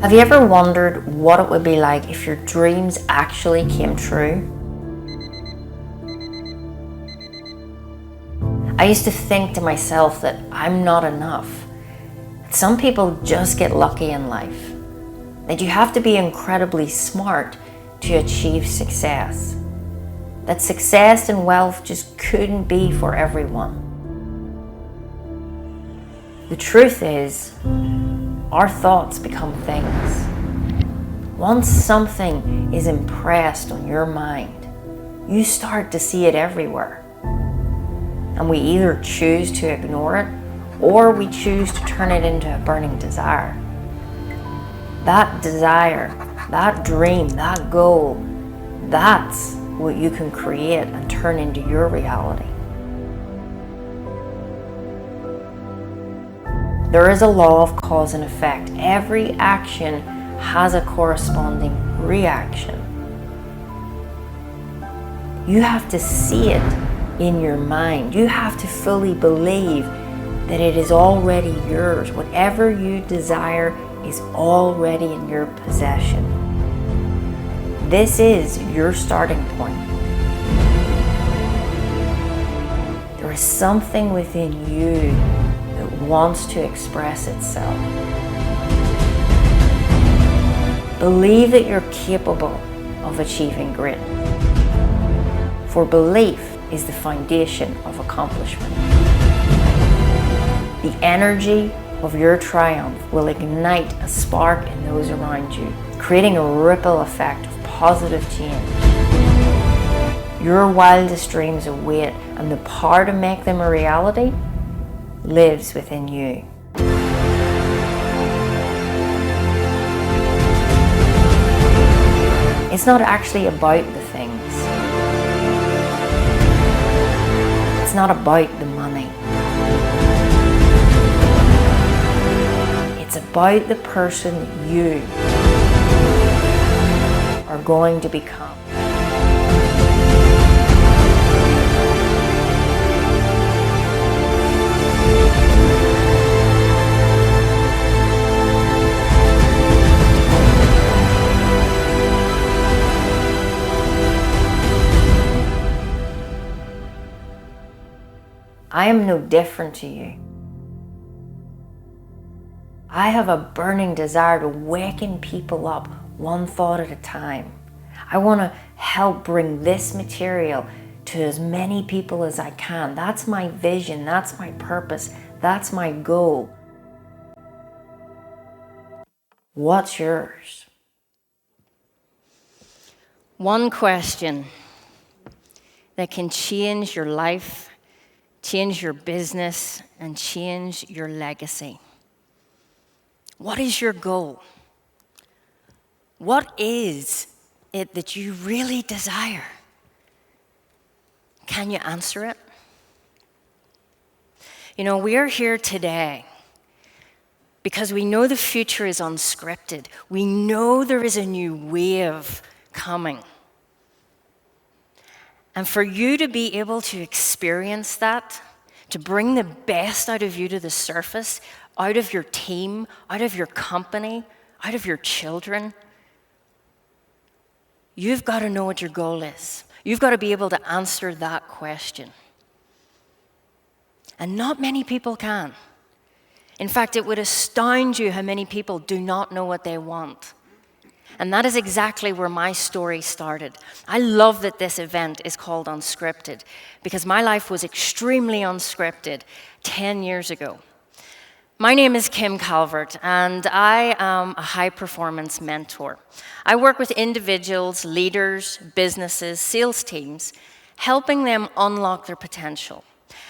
Have you ever wondered what it would be like if your dreams actually came true? I used to think to myself that I'm not enough. Some people just get lucky in life. That you have to be incredibly smart to achieve success. That success and wealth just couldn't be for everyone. The truth is, our thoughts become things. Once something is impressed on your mind, you start to see it everywhere. And we either choose to ignore it or we choose to turn it into a burning desire. That desire, that dream, that goal, that's what you can create and turn into your reality. There is a law of cause and effect. Every action has a corresponding reaction. You have to see it in your mind. You have to fully believe that it is already yours. Whatever you desire is already in your possession. This is your starting point. There is something within you that wants to express itself. Believe that you're capable of achieving great. For belief is the foundation of accomplishment. The energy of your triumph will ignite a spark in those around you, creating a ripple effect of positive change. Your wildest dreams await, and the power to make them a reality lives within you. It's not actually about the things. It's not about the money. It's about the person you are going to become. I am no different to you. I have a burning desire to waken people up one thought at a time. I want to help bring this material to as many people as I can. That's my vision, that's my purpose, that's my goal. What's yours? One question that can change your life, change your business, and change your legacy. What is your goal? What is it that you really desire? Can you answer it? You know, we are here today because we know the future is unscripted. We know there is a new wave coming. And for you to be able to experience that, to bring the best out of you to the surface, out of your team, out of your company, out of your children, you've got to know what your goal is. You've got to be able to answer that question. And not many people can. In fact, it would astound you how many people do not know what they want. And that is exactly where my story started. I love that this event is called Unscripted because my life was extremely unscripted 10 years ago. My name is Kim Calvert, and I am a high-performance mentor. I work with individuals, leaders, businesses, sales teams, helping them unlock their potential,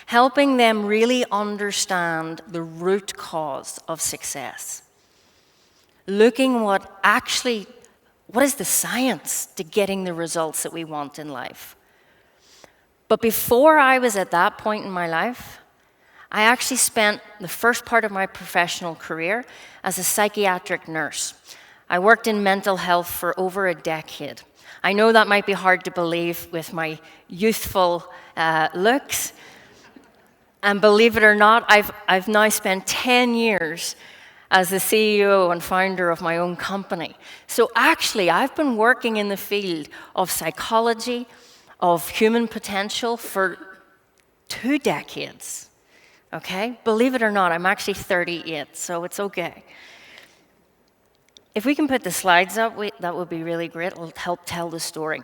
helping them really understand the root cause of success. Looking what is the science to getting the results that we want in life? But before I was at that point in my life, I actually spent the first part of my professional career as a psychiatric nurse. I worked in mental health for over a decade. I know that might be hard to believe with my youthful looks. And believe it or not, I've now spent 10 years as the CEO and founder of my own company. So actually, I've been working in the field of psychology, of human potential for 2 decades. Okay? Believe it or not, I'm actually 38, so it's okay. If we can put the slides up, that would be really great. It'll help tell the story.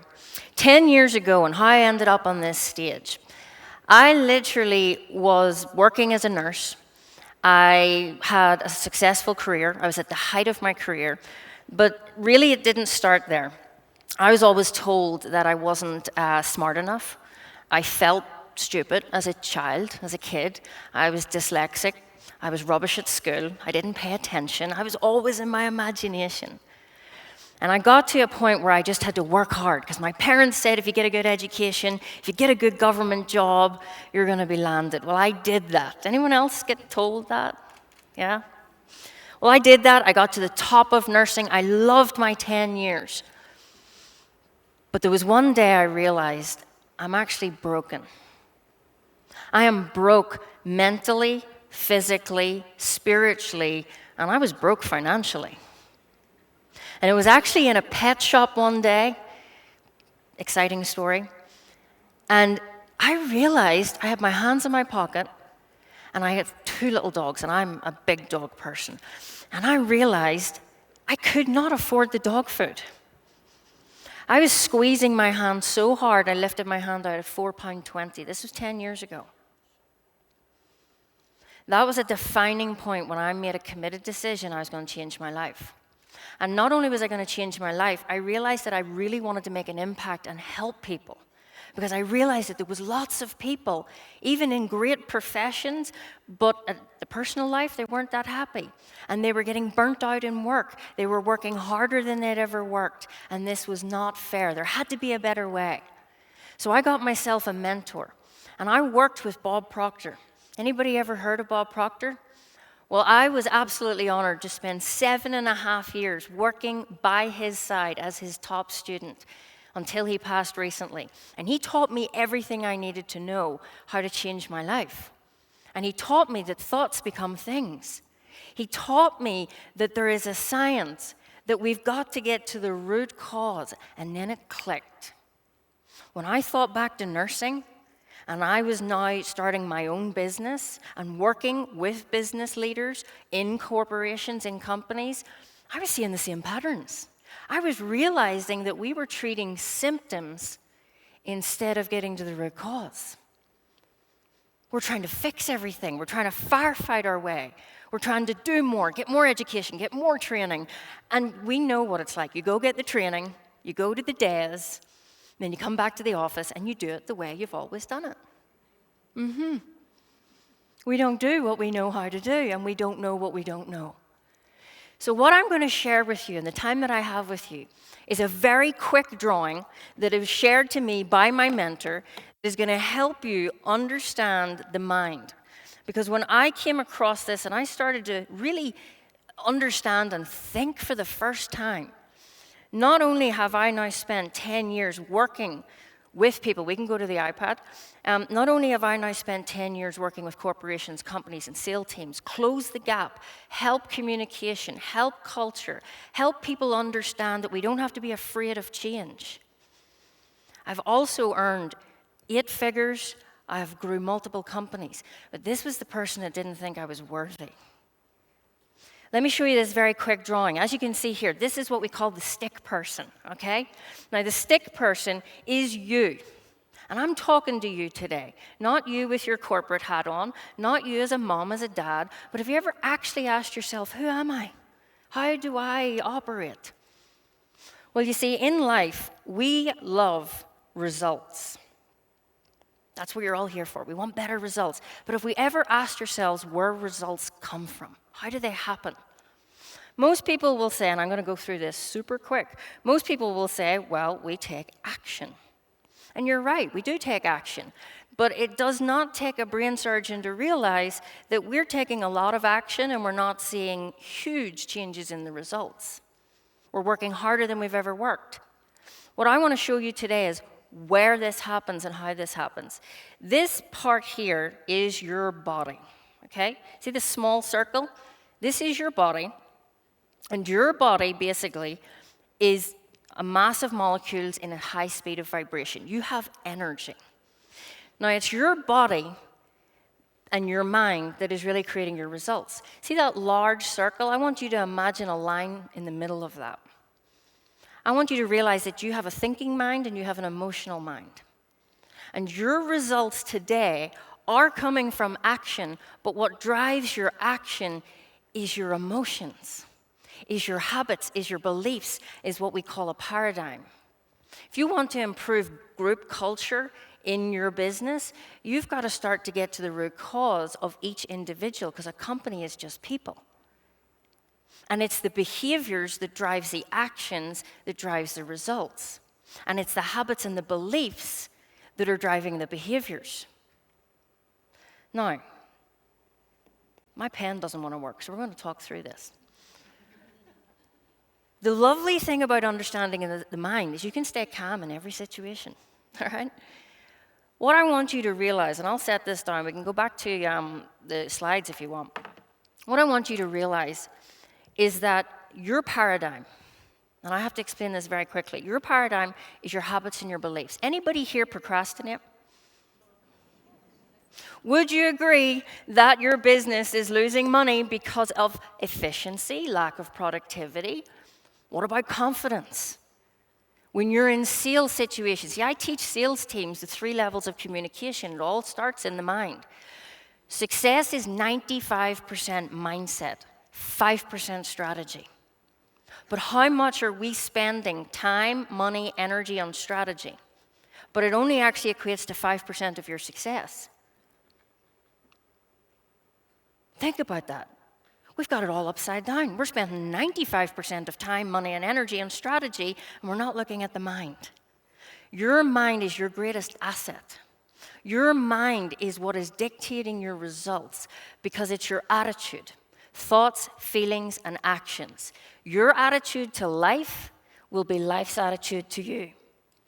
10 years ago, and how I ended up on this stage, I literally was working as a nurse. I had a successful career. I was at the height of my career, but really it didn't start there. I was always told that I wasn't smart enough. I felt stupid as a child, as a kid. I was dyslexic. I was rubbish at school. I didn't pay attention. I was always in my imagination. And I got to a point where I just had to work hard because my parents said if you get a good education, if you get a good government job, you're going to be landed. Well, I did that. Anyone else get told that? Yeah? Well, I did that. I got to the top of nursing. I loved my 10 years. But there was one day I realized I'm actually broken. I am broke mentally, physically, spiritually, and I was broke financially. And it was actually in a pet shop one day, exciting story, and I realized I had my hands in my pocket, and I had 2 little dogs, and I'm a big dog person, and I realized I could not afford the dog food. I was squeezing my hand so hard, I lifted my hand out at £4.20. This was 10 years ago. That was a defining point when I made a committed decision I was going to change my life. And not only was I going to change my life, I realized that I really wanted to make an impact and help people. Because I realized that there was lots of people, even in great professions, but at the personal life, they weren't that happy. And they were getting burnt out in work. They were working harder than they'd ever worked. And this was not fair. There had to be a better way. So I got myself a mentor. And I worked with Bob Proctor. Anybody ever heard of Bob Proctor? Well, I was absolutely honored to spend 7.5 years working by his side as his top student until he passed recently. And he taught me everything I needed to know how to change my life. And he taught me that thoughts become things. He taught me that there is a science, that we've got to get to the root cause, and then it clicked. When I thought back to nursing, and I was now starting my own business and working with business leaders in corporations, in companies, I was seeing the same patterns. I was realizing that we were treating symptoms instead of getting to the root cause. We're trying to fix everything. We're trying to firefight our way. We're trying to do more, get more education, get more training. And we know what it's like. You go get the training, you go to the days, then you come back to the office and you do it the way you've always done it. We don't do what we know how to do, and we don't know what we don't know. So what I'm going to share with you in the time that I have with you is a very quick drawing that was shared to me by my mentor that is going to help you understand the mind. Because when I came across this and I started to really understand and think for the first time, not only have I now spent 10 years working with people, we can go to the iPad, not only have I now spent 10 years working with corporations, companies, and sales teams, close the gap, help communication, help culture, help people understand that we don't have to be afraid of change. I've also earned 8 figures, I've grew multiple companies, but this was the person that didn't think I was worthy. Let me show you this very quick drawing. As you can see here, this is what we call the stick person, okay? Now, the stick person is you. And I'm talking to you today. Not you with your corporate hat on, not you as a mom, as a dad, but have you ever actually asked yourself, who am I? How do I operate? Well, you see, in life, we love results. That's what you're all here for. We want better results. But if we ever asked ourselves where results come from, how do they happen? Most people will say, and I'm going to go through this super quick, most people will say, well, we take action. And you're right, we do take action. But it does not take a brain surgeon to realize that we're taking a lot of action and we're not seeing huge changes in the results. We're working harder than we've ever worked. What I want to show you today is where this happens and how this happens. This part here is your body, okay? See this small circle? This is your body, and your body basically is a mass of molecules in a high speed of vibration. You have energy. Now, it's your body and your mind that is really creating your results. See that large circle? I want you to imagine a line in the middle of that. I want you to realize that you have a thinking mind and you have an emotional mind. And your results today are coming from action, but what drives your action is your emotions, is your habits, is your beliefs, is what we call a paradigm. If you want to improve group culture in your business, you've got to start to get to the root cause of each individual, because a company is just people. And it's the behaviors that drives the actions that drives the results. And it's the habits and the beliefs that are driving the behaviors. Now, my pen doesn't want to work, so we're going to talk through this. The lovely thing about understanding the mind is you can stay calm in every situation, all right? What I want you to realize, and I'll set this down, we can go back to the slides if you want. What I want you to realize is that your paradigm, and I have to explain this very quickly, your paradigm is your habits and your beliefs. Anybody here procrastinate? Would you agree that your business is losing money because of efficiency, lack of productivity? What about confidence? When you're in sales situations, I teach sales teams the 3 levels of communication. It all starts in the mind. Success is 95% mindset, 5% strategy. But how much are we spending time, money, energy on strategy? But it only actually equates to 5% of your success. Think about that. We've got it all upside down. We're spending 95% of time, money, and energy on strategy, and we're not looking at the mind. Your mind is your greatest asset. Your mind is what is dictating your results because it's your attitude, thoughts, feelings, and actions. Your attitude to life will be life's attitude to you.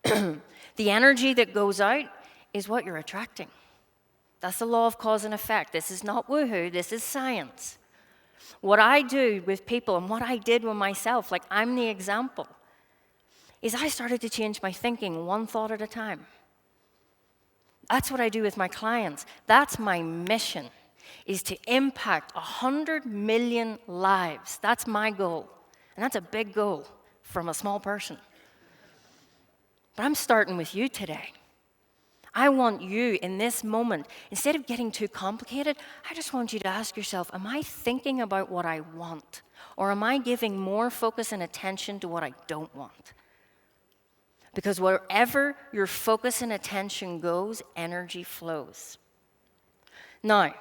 The energy that goes out is what you're attracting. That's the law of cause and effect. This is not woohoo, this is science. What I do with people and what I did with myself, like I'm the example, is I started to change my thinking one thought at a time. That's what I do with my clients. That's my mission, is to impact 100 million lives. That's my goal. And that's a big goal from a small person. But I'm starting with you today. I want you in this moment, instead of getting too complicated, I just want you to ask yourself, am I thinking about what I want? Or am I giving more focus and attention to what I don't want? Because wherever your focus and attention goes, energy flows. Now,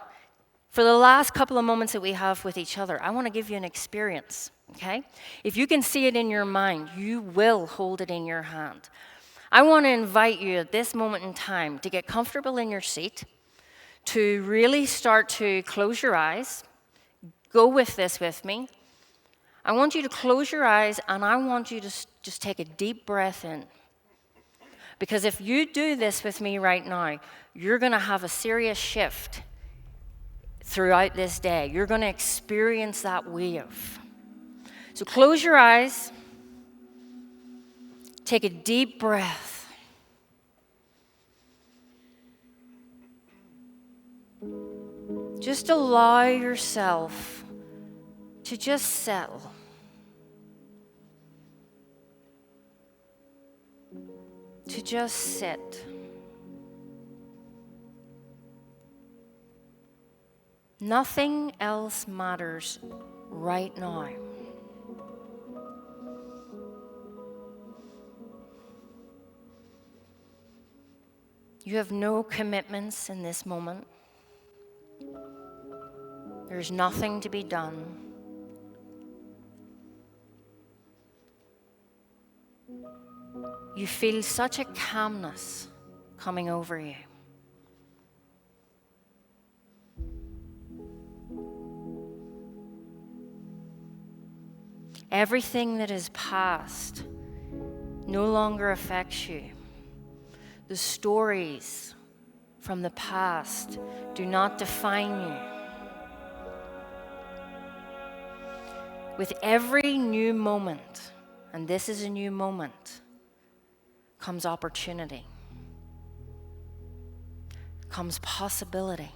for the last couple of moments that we have with each other, I want to give you an experience, okay? If you can see it in your mind, you will hold it in your hand. I want to invite you at this moment in time to get comfortable in your seat, to really start to close your eyes. Go with this with me. I want you to close your eyes, and I want you to just take a deep breath in. Because if you do this with me right now, you're going to have a serious shift throughout this day. You're going to experience that wave. So close your eyes. Take a deep breath. Just allow yourself to just settle. To just sit. Nothing else matters right now. You have no commitments in this moment. There's nothing to be done. You feel such a calmness coming over you. Everything that is past no longer affects you. The stories from the past do not define you. With every new moment, and this is a new moment, comes opportunity, comes possibility.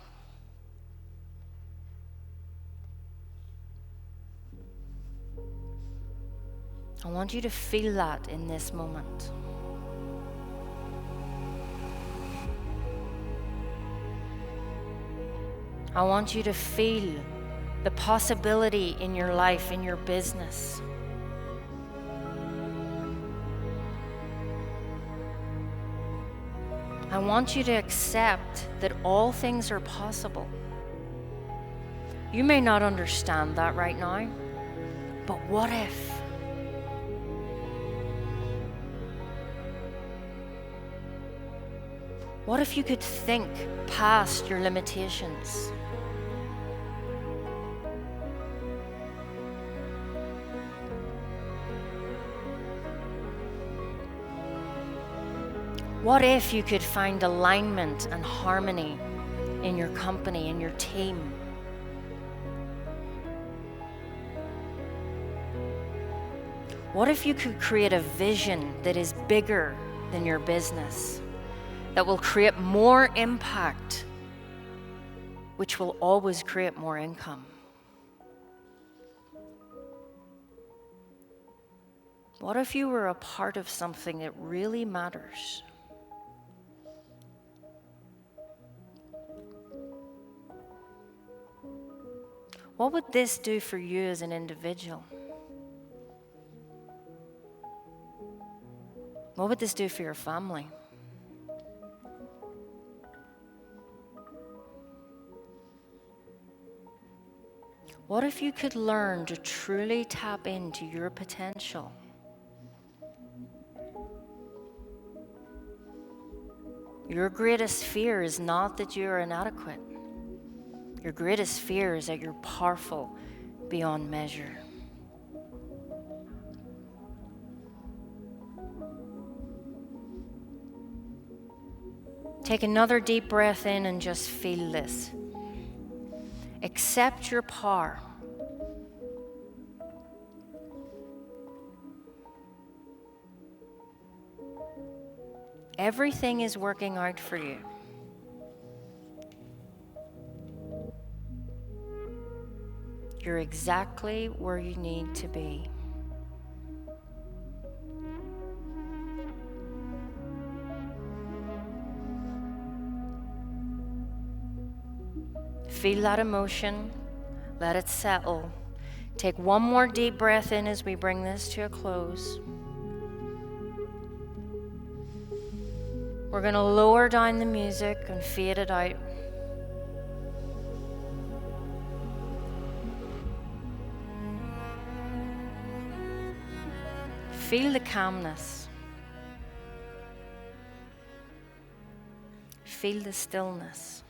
I want you to feel that in this moment. I want you to feel the possibility in your life, in your business. I want you to accept that all things are possible. You may not understand that right now, but what if? What if you could think past your limitations? What if you could find alignment and harmony in your company, in your team? What if you could create a vision that is bigger than your business, that will create more impact, which will always create more income? What if you were a part of something that really matters? What would this do for you as an individual? What would this do for your family? What if you could learn to truly tap into your potential? Your greatest fear is not that you're inadequate. Your greatest fear is that you're powerful beyond measure. Take another deep breath in and just feel this. Accept your power. Everything is working out for you. You're exactly where you need to be. Feel that emotion, let it settle. Take one more deep breath in as we bring this to a close. We're going to lower down the music and fade it out. Feel the calmness. Feel the stillness.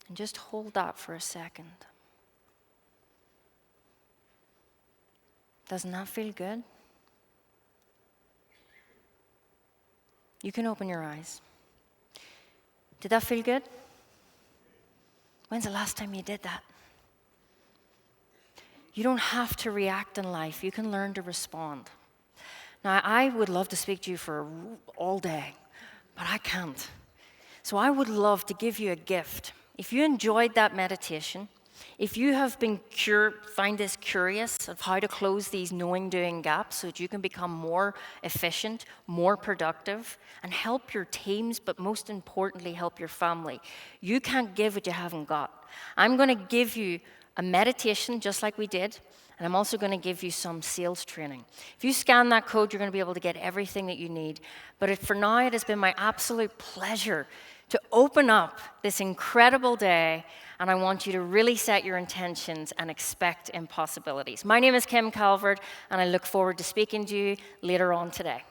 And just hold that for a second. Doesn't that feel good? You can open your eyes. Did that feel good? When's the last time you did that? You don't have to react in life. You can learn to respond. Now, I would love to speak to you for all day, but I can't. So I would love to give you a gift. If you enjoyed that meditation, if you have been find this curious of how to close these knowing-doing gaps so that you can become more efficient, more productive, and help your teams, but most importantly, help your family, you can't give what you haven't got. I'm going to give you a meditation just like we did, and I'm also going to give you some sales training. If you scan that code, you're going to be able to get everything that you need. But for now, it has been my absolute pleasure to open up this incredible day, and I want you to really set your intentions and expect impossibilities. My name is Kim Calvert, and I look forward to speaking to you later on today.